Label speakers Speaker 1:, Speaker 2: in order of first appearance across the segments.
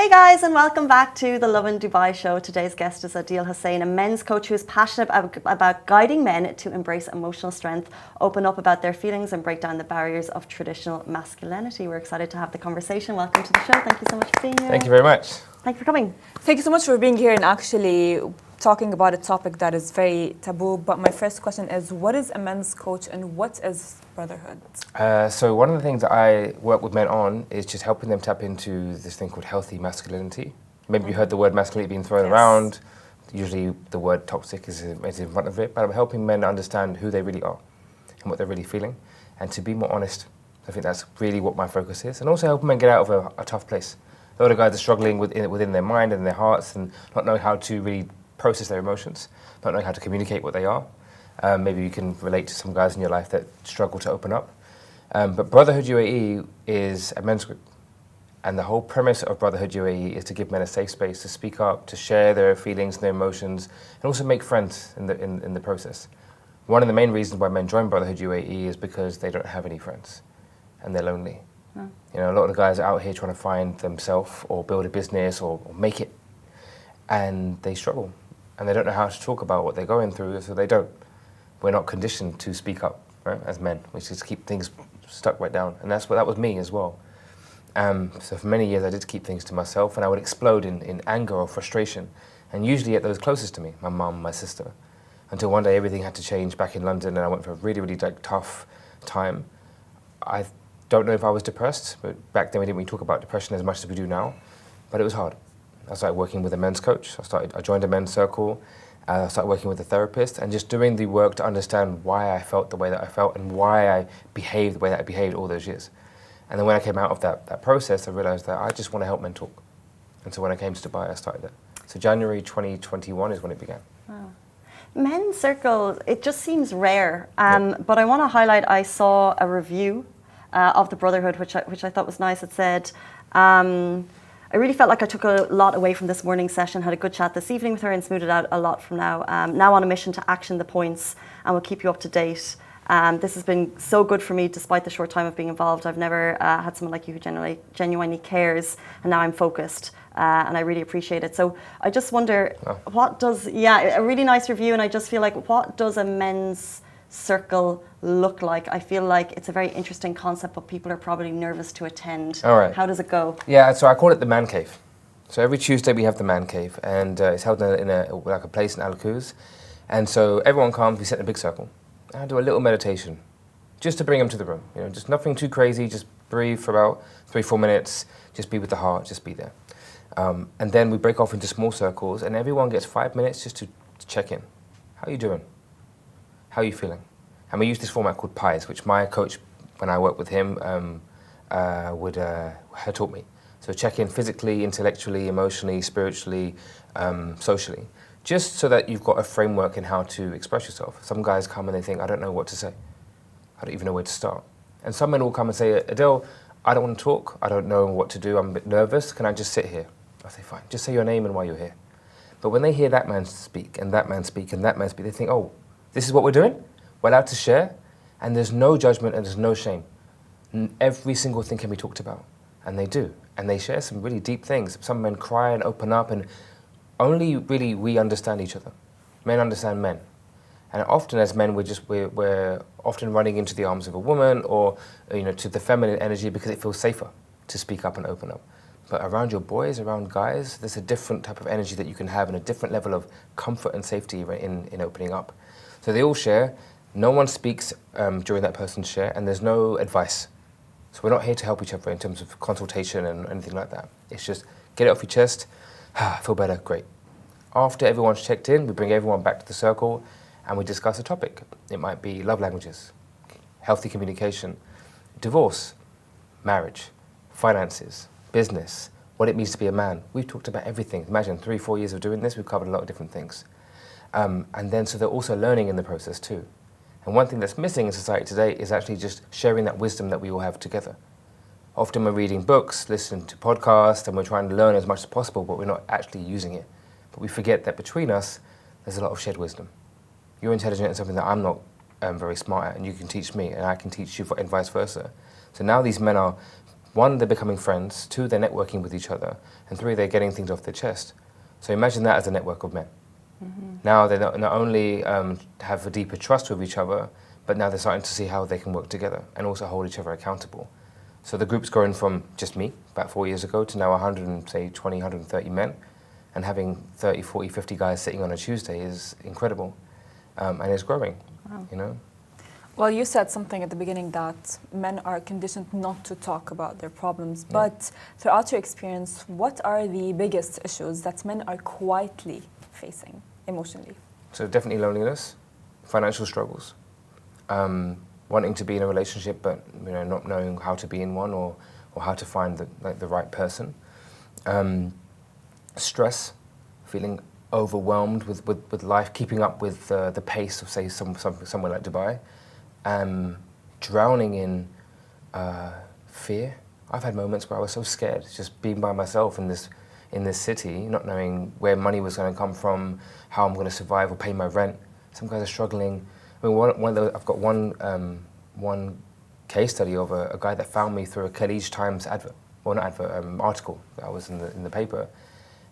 Speaker 1: Hey guys, and welcome back to the Lovin Dubai show. Today's guest is Adil Hussain, a men's coach who is passionate about guiding men to embrace emotional strength, open up about their feelings and break down the barriers of traditional masculinity. We're excited to have the conversation. Welcome to the show. Thank you so much for being here.
Speaker 2: Thank you very much.
Speaker 1: Thank you for coming.
Speaker 3: Thank you so much for being here and actually talking about a topic that is very taboo. But my first question is, what is a men's coach and what is brotherhood?
Speaker 2: So one of the things that I work with men on is just helping them tap into this thing called healthy masculinity. Maybe you heard the word masculinity being thrown around. Usually the word toxic is in front of it, but I'm helping men understand who they really are and what they're really feeling and to be more honest. I think that's really what my focus is. And also helping men get out of a tough place. A lot of guys are struggling within their mind and their hearts and not knowing how to really process their emotions, not knowing how to communicate what they are. Maybe you can relate to some guys in your life that struggle to open up. But Brotherhood UAE is a men's group. And the whole premise of Brotherhood UAE is to give men a safe space to speak up, to share their feelings and their emotions, and also make friends in the process. One of the main reasons why men join Brotherhood UAE is because they don't have any friends and they're lonely. You know, a lot of the guys are out here trying to find themselves or build a business or make it, and they struggle. And they don't know how to talk about what they're going through, so they don't. We're not conditioned to speak up, right, as men. We just keep things stuck right down. And that was me as well. So for many years I did keep things to myself, and I would explode in anger or frustration. And usually at those closest to me, my mum, my sister. Until one day everything had to change back in London, and I went for a really, really tough time. I don't know if I was depressed, but back then we didn't really talk about depression as much as we do now. But it was hard. I started working with a men's coach. I joined a men's circle. I started working with a therapist and just doing the work to understand why I felt the way that I felt and why I behaved the way that I behaved all those years. And then when I came out of that process, I realized that I just want to help men talk. And so when I came to Dubai, I started it. So January 2021 is when it began.
Speaker 1: Wow. Men's circles, it just seems rare. But I want to highlight, I saw a review of the Brotherhood, which I thought was nice. It said, I really felt like I took a lot away from this morning session, had a good chat this evening with her and smoothed it out a lot from now. Now on a mission to action the points and we'll keep you up to date. This has been so good for me despite the short time of being involved. I've never had someone like you who genuinely cares, and now I'm focused and I really appreciate it. So I just wonder, a really nice review, and I just feel like, what does a men's circle look like? I feel like it's a very interesting concept, but people are probably nervous to attend.
Speaker 2: All right.
Speaker 1: How does it go?
Speaker 2: Yeah, so I call it the man cave. So every Tuesday we have the man cave, and it's held in a place in Al Quoz. And so everyone comes, we sit in a big circle. I do a little meditation, just to bring them to the room. You know, just nothing too crazy, just breathe for about 3-4 minutes, just be with the heart, just be there. And then we break off into small circles, and everyone gets 5 minutes just to check in. How are you doing? How are you feeling? And we use this format called pies, which my coach, when I worked with him, had taught me. So check in physically, intellectually, emotionally, spiritually, socially, just so that you've got a framework in how to express yourself. Some guys come and they think, I don't know what to say. I don't even know where to start. And some men will come and say, Adil, I don't want to talk. I don't know what to do. I'm a bit nervous. Can I just sit here? I say, fine. Just say your name and why you're here. But when they hear that man speak, and that man speak, and that man speak, they think, oh, this is what we're doing? We're allowed to share, and there's no judgment and there's no shame. Every single thing can be talked about, and they do. And they share some really deep things. Some men cry and open up, and only really we understand each other. Men understand men. And often as men, we're often running into the arms of a woman or to the feminine energy because it feels safer to speak up and open up. But around your boys, around guys, there's a different type of energy that you can have and a different level of comfort and safety in opening up. So they all share. No one speaks during that person's share, and there's no advice. So we're not here to help each other in terms of consultation and anything like that. It's just get it off your chest, feel better, great. After everyone's checked in, we bring everyone back to the circle and we discuss a topic. It might be love languages, healthy communication, divorce, marriage, finances, business, what it means to be a man. We've talked about everything. Imagine 3-4 years of doing this, we've covered a lot of different things. And then so they're also learning in the process too. And one thing that's missing in society today is actually just sharing that wisdom that we all have together. Often we're reading books, listening to podcasts, and we're trying to learn as much as possible, but we're not actually using it. But we forget that between us, there's a lot of shared wisdom. You're intelligent in something that I'm not very smart at, and you can teach me, and I can teach you, and vice versa. So now these men are one, they're becoming friends, two, they're networking with each other, and three, they're getting things off their chest. So imagine that as a network of men. Now they not only have a deeper trust with each other, but now they're starting to see how they can work together and also hold each other accountable. So the group's grown from just me, about 4 years ago, to now 120, 130 men, and having 30, 40, 50 guys sitting on a Tuesday is incredible, and it's growing, you know?
Speaker 3: Well, you said something at the beginning that men are conditioned not to talk about their problems, but throughout your experience, what are the biggest issues that men are quietly facing emotionally?
Speaker 2: So definitely loneliness, financial struggles, wanting to be in a relationship but not knowing how to be in one or how to find the right person, stress, feeling overwhelmed with life, keeping up with the pace of, say, somewhere like Dubai, drowning in fear. I've had moments where I was so scared, just being by myself in this city, not knowing where money was going to come from, how I'm going to survive or pay my rent. Some guys are struggling. I mean, I've got one case study of a guy that found me through a Khaleej Times advert, well not advert, article that was in the paper,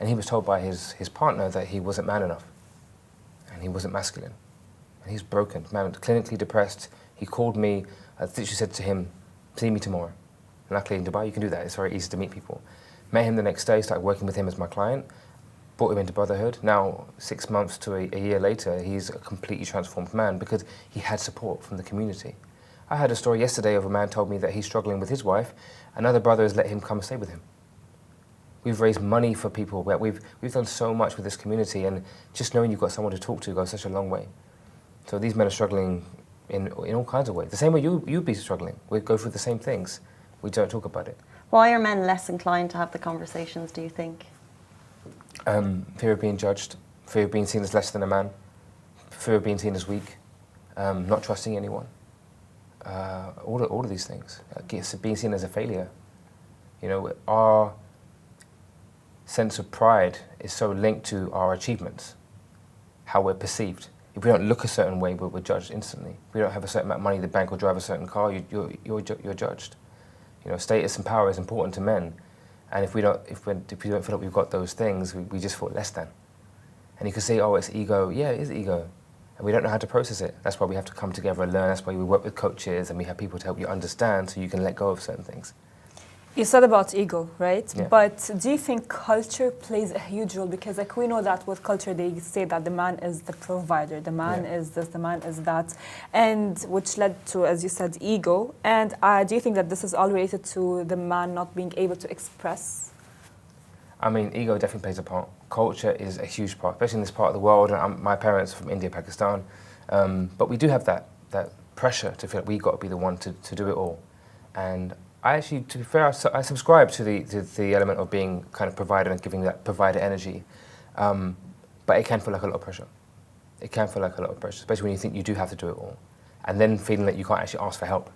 Speaker 2: and he was told by his partner that he wasn't man enough, and he wasn't masculine, and he's broken, man, clinically depressed. He called me. I literally said to him, "See me tomorrow." And luckily in Dubai you can do that. It's very easy to meet people. Met him the next day, started working with him as my client, brought him into brotherhood. Now, 6 months to a year later, he's a completely transformed man because he had support from the community. I had a story yesterday of a man told me that he's struggling with his wife. Another brother has let him come stay with him. We've raised money for people. We've done so much with this community, and just knowing you've got someone to talk to goes such a long way. So these men are struggling in all kinds of ways. The same way you'd be struggling. We go through the same things. We don't talk about it.
Speaker 1: Why are men less inclined to have the conversations, do you think?
Speaker 2: Fear of being judged, fear of being seen as less than a man, fear of being seen as weak, not trusting anyone. All of these things. Being seen as a failure. You know, our sense of pride is so linked to our achievements, how we're perceived. If we don't look a certain way, we're judged instantly. If we don't have a certain amount of money in the bank or drive a certain car, you're judged. You know, status and power is important to men, and if we don't feel like we've got those things, we just feel less than. And you can say, "Oh, it's ego." Yeah, it is ego, and we don't know how to process it. That's why we have to come together and learn. That's why we work with coaches and we have people to help you understand, so you can let go of certain things.
Speaker 3: You said about ego, right?
Speaker 2: Yeah.
Speaker 3: But do you think culture plays a huge role? Because like we know that with culture, they say that the man is the provider, the man is this, the man is that, and which led to, as you said, ego. And do you think that this is all related to the man not being able to express?
Speaker 2: I mean, ego definitely plays a part. Culture is a huge part, especially in this part of the world. And my parents are from India, Pakistan, but we do have that pressure to feel like we've got to be the one to do it all. And I actually, to be fair, I subscribe to the element of being kind of provider and giving that provider energy, but it can feel like a lot of pressure. It can feel like a lot of pressure, especially when you think you do have to do it all, and then feeling that you can't actually ask for help.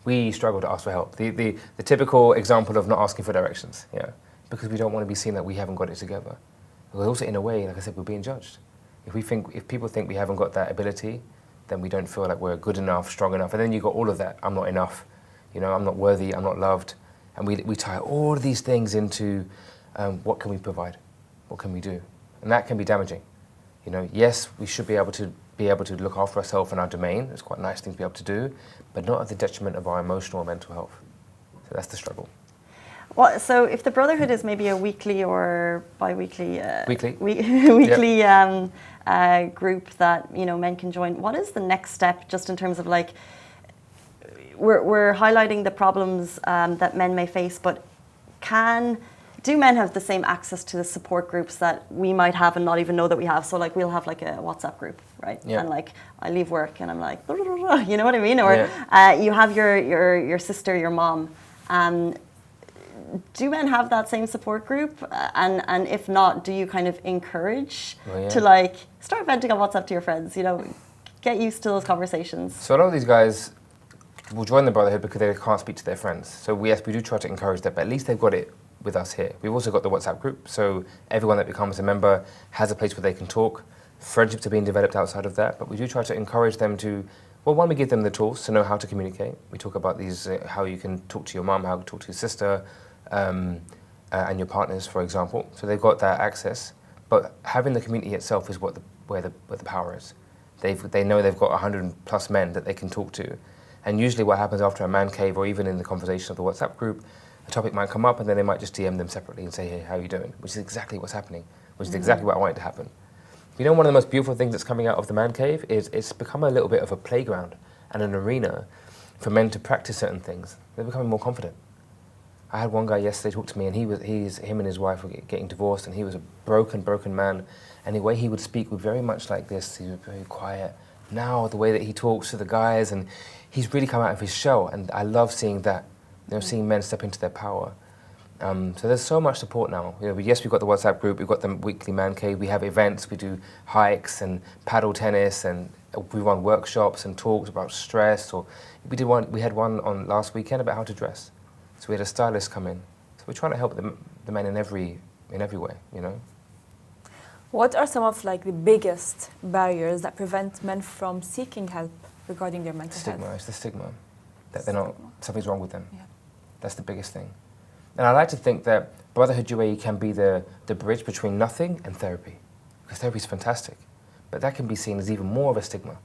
Speaker 2: We struggle to ask for help. The typical example of not asking for directions, because we don't want to be seen that we haven't got it together. But also, in a way, like I said, we're being judged. If people think we haven't got that ability, then we don't feel like we're good enough, strong enough, and then you got all of that. I'm not enough. You know, I'm not worthy, I'm not loved. And we tie all of these things into what can we provide? What can we do? And that can be damaging. You know, yes, we should be able to look after ourselves in our domain. It's quite a nice thing to be able to do, but not at the detriment of our emotional and mental health. So that's the struggle.
Speaker 1: Well, so if the brotherhood is maybe a weekly or bi-weekly
Speaker 2: weekly
Speaker 1: group that men can join, what is the next step just in terms of like, we're highlighting the problems that men may face, but do men have the same access to the support groups that we might have and not even know that we have? So like we'll have like a WhatsApp group, right?
Speaker 2: Yeah.
Speaker 1: And like I leave work and I'm like, you know what I mean? Or you have your sister, your mom. Do men have that same support group? And if not, do you kind of encourage to like start venting on WhatsApp to your friends? Get used to those conversations.
Speaker 2: So a lot of these guys will join the brotherhood because they can't speak to their friends. So yes, we do try to encourage that, but at least they've got it with us here. We've also got the WhatsApp group, so everyone that becomes a member has a place where they can talk. Friendships are being developed outside of that, but we do try to encourage them to, Well, one, we give them the tools to know how to communicate. We talk about these, how you can talk to your mum, how to talk to your sister, and your partners, for example. So they've got that access. But having the community itself is where the power is. They know they've got 100 plus men that they can talk to. And usually what happens after a man cave, or even in the conversation of the WhatsApp group, a topic might come up and then they might just DM them separately and say, hey, how are you doing? Which is exactly what's happening, which is exactly what I want it to happen. You know, one of the most beautiful things that's coming out of the man cave is it's become a little bit of a playground and an arena for men to practice certain things. They're becoming more confident. I had one guy yesterday talk to me, and him and his wife were getting divorced, and he was a broken man. And the way he would speak was very much like this. He was very quiet. Now, the way that he talks to the guys, and he's really come out of his shell. And I love seeing that, you know, seeing men step into their power. So there's so much support now. You know, yes, we've got the WhatsApp group, we've got the weekly man cave, we have events, we do hikes and paddle tennis, and we run workshops and talks about stress. Or we had one on last weekend about how to dress. So we had a stylist come in. So we're trying to help the men in every way, you know.
Speaker 3: What are some of like the biggest barriers that prevent men from seeking help regarding their mental health?
Speaker 2: It's the stigma that they're not, something's wrong with them.
Speaker 3: Yeah.
Speaker 2: That's the biggest thing. And I like to think that Brotherhood UAE can be the bridge between nothing and therapy, because therapy is fantastic, but that can be seen as even more of a stigma.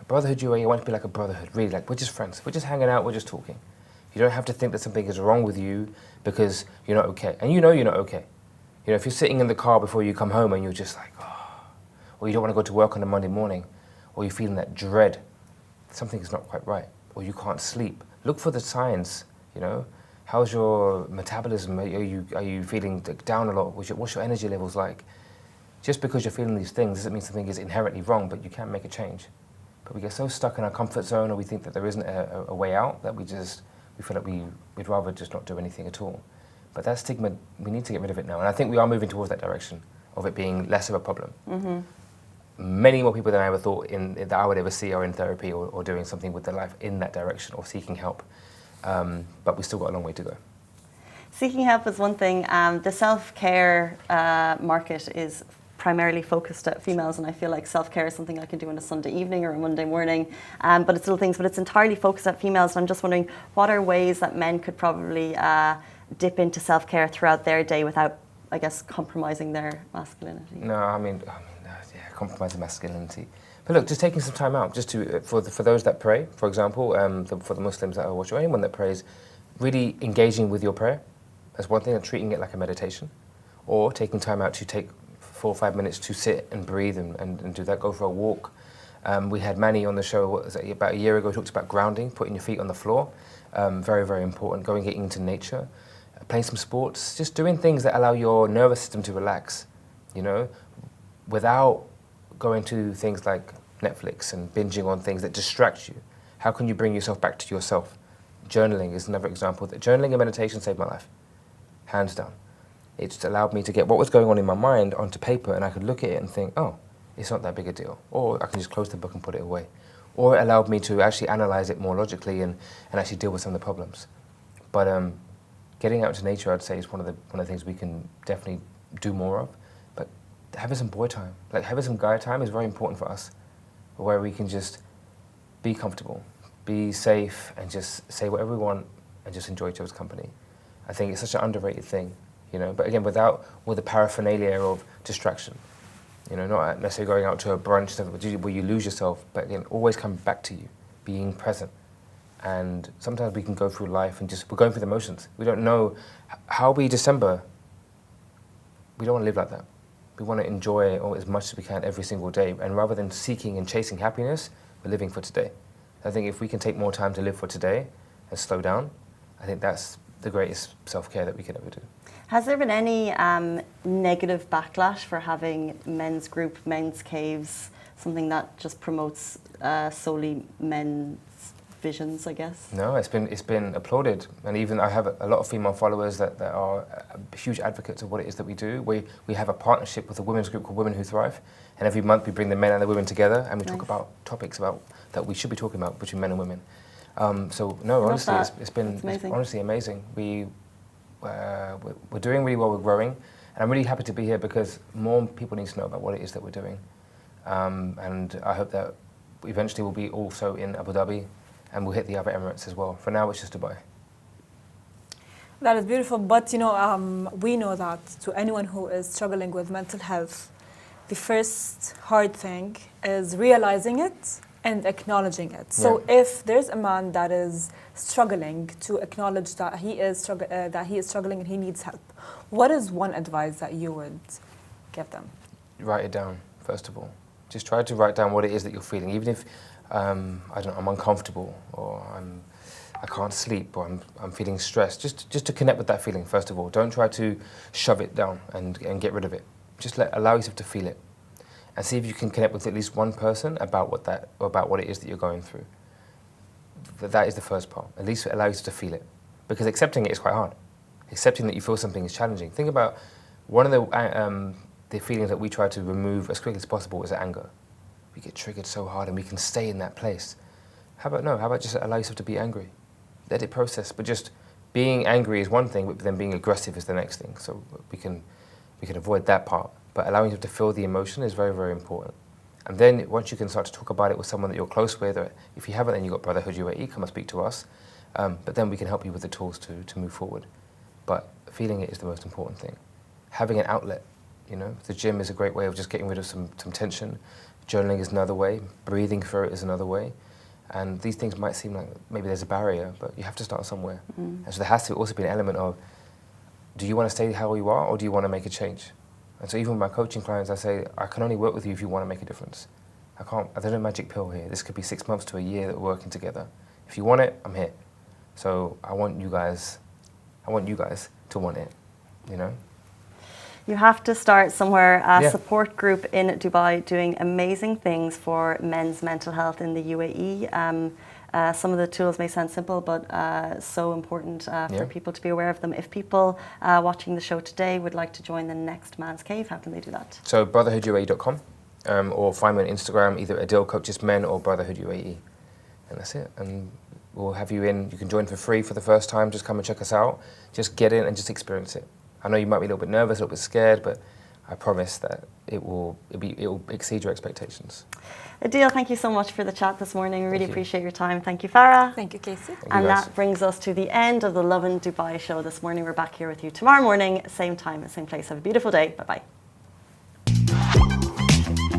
Speaker 2: Brotherhood UAE, I want it to be like a brotherhood, really, like we're just friends, we're just hanging out, we're just talking. You don't have to think that something is wrong with you because you're not okay, and you know you're not okay. You know, if you're sitting in the car before you come home and you're just like, oh, or you don't want to go to work on a Monday morning, or you're feeling that dread, something is not quite right, or you can't sleep. Look for the signs, you know. How's your metabolism? Are you feeling down a lot? What's your energy levels like? Just because you're feeling these things doesn't mean something is inherently wrong, but you can't make a change. But we get so stuck in our comfort zone, or we think that there isn't a way out, that we feel like we'd rather just not do anything at all. But that stigma, we need to get rid of it now. And I think we are moving towards that direction of it being less of a problem. Mm-hmm. Many more people than I ever thought that I would ever see are in therapy or doing something with their life in that direction or seeking help. But we still got a long way to go.
Speaker 1: Seeking help is one thing. The self-care market is primarily focused at females, and I feel like self-care is something I can do on a Sunday evening or a Monday morning, but it's little things, but it's entirely focused at females. And I'm just wondering, what are ways that men could probably dip into self-care throughout their day without, I guess, compromising their masculinity?
Speaker 2: No, I mean, yeah, compromising masculinity. But look, just taking some time out, just to for those that pray, for example, for the Muslims that are watching, or anyone that prays, really engaging with your prayer. That's one thing, and treating it like a meditation, or taking time out to take 4 or 5 minutes to sit and breathe and do that. Go for a walk. We had Manny on the show about a year ago. Talked about grounding, putting your feet on the floor. Very, very important. Getting into nature, playing some sports, just doing things that allow your nervous system to relax. You know, without going to things like Netflix and binging on things that distract you. How can you bring yourself back to yourself? Journaling is another example. Journaling and meditation saved my life, hands down. It just allowed me to get what was going on in my mind onto paper, and I could look at it and think, oh, it's not that big a deal. Or I can just close the book and put it away. Or it allowed me to actually analyze it more logically and actually deal with some of the problems. But getting out to nature, I'd say, is one of the things we can definitely do more of. But having some boy time, like having some guy time, is very important for us, where we can just be comfortable, be safe, and just say whatever we want and just enjoy each other's company. I think it's such an underrated thing, you know. But again, with the paraphernalia of distraction, you know, not necessarily going out to a brunch where you lose yourself, but again, always come back to you, being present. And sometimes we can go through life and we're going through the motions. We don't know how we December. We don't want to live like that. We want to enjoy it as much as we can every single day. And rather than seeking and chasing happiness, we're living for today. I think if we can take more time to live for today and slow down, I think that's the greatest self-care that we can ever do.
Speaker 1: Has there been any negative backlash for having men's group, men's caves, something that just promotes solely men's visions, I guess?
Speaker 2: No, it's been applauded, and even I have a lot of female followers that are huge advocates of what it is that we do. We have a partnership with a women's group called Women Who Thrive, and every month we bring the men and the women together, and we talk about topics that we should be talking about between men and women. So no, honestly, it's been honestly amazing. We're doing really well. We're growing, and I'm really happy to be here because more people need to know about what it is that we're doing, and I hope that eventually we'll be also in Abu Dhabi, and we'll hit the other Emirates as well. For now, it's just Dubai.
Speaker 3: That is beautiful, but we know that to anyone who is struggling with mental health, the first hard thing is realizing it and acknowledging it. So if there's a man that is struggling, to acknowledge that he is struggling and he needs help, what is one advice that you would give them?
Speaker 2: Write it down, first of all. Just try to write down what it is that you're feeling, even if I don't know, I'm uncomfortable, or I can't sleep, or I'm feeling stressed. Just to connect with that feeling, first of all. Don't try to shove it down and get rid of it. Just allow yourself to feel it, and see if you can connect with at least one person about what it is that you're going through. That is the first part. At least allow yourself to feel it, because accepting it is quite hard. Accepting that you feel something is challenging. Think about one of the feelings that we try to remove as quickly as possible is anger. We get triggered so hard and we can stay in that place. How about just allow yourself to be angry? Let it process. But just being angry is one thing, but then being aggressive is the next thing. So we can avoid that part. But allowing yourself to feel the emotion is very, very important. And then once you can start to talk about it with someone that you're close with, or if you haven't, then you've got Brotherhood UAE, come and speak to us. But then we can help you with the tools to move forward. But feeling it is the most important thing. Having an outlet, the gym is a great way of just getting rid of some tension. Journaling is another way. Breathing through it is another way. And these things might seem like maybe there's a barrier, but you have to start somewhere. And so there has to also be an element of, do you want to stay how you are, or do you want to make a change? And so even with my coaching clients, I say, I can only work with you if you want to make a difference. There's no magic pill here. This could be 6 months to a year that we're working together. If you want it, I'm here. So I want you guys to want it,
Speaker 1: You have to start somewhere. A support group in Dubai doing amazing things for men's mental health in the UAE. Some of the tools may sound simple, but so important for people to be aware of them. If people watching the show today would like to join the next Man's Cave, how can they do that?
Speaker 2: So brotherhooduae.com, or find me on Instagram, either Adil Coaches Men or Brotherhood UAE. And that's it. And we'll have you in. You can join for free for the first time. Just come and check us out. Just get in and just experience it. I know you might be a little bit nervous, a little bit scared, but I promise that it will exceed your expectations.
Speaker 1: Adil, thank you so much for the chat this morning. We really appreciate your time. Thank you, Farah.
Speaker 3: Thank you, Casey.
Speaker 1: And that brings us to the end of the Lovin Dubai show this morning. We're back here with you tomorrow morning, same time, same place. Have a beautiful day. Bye-bye.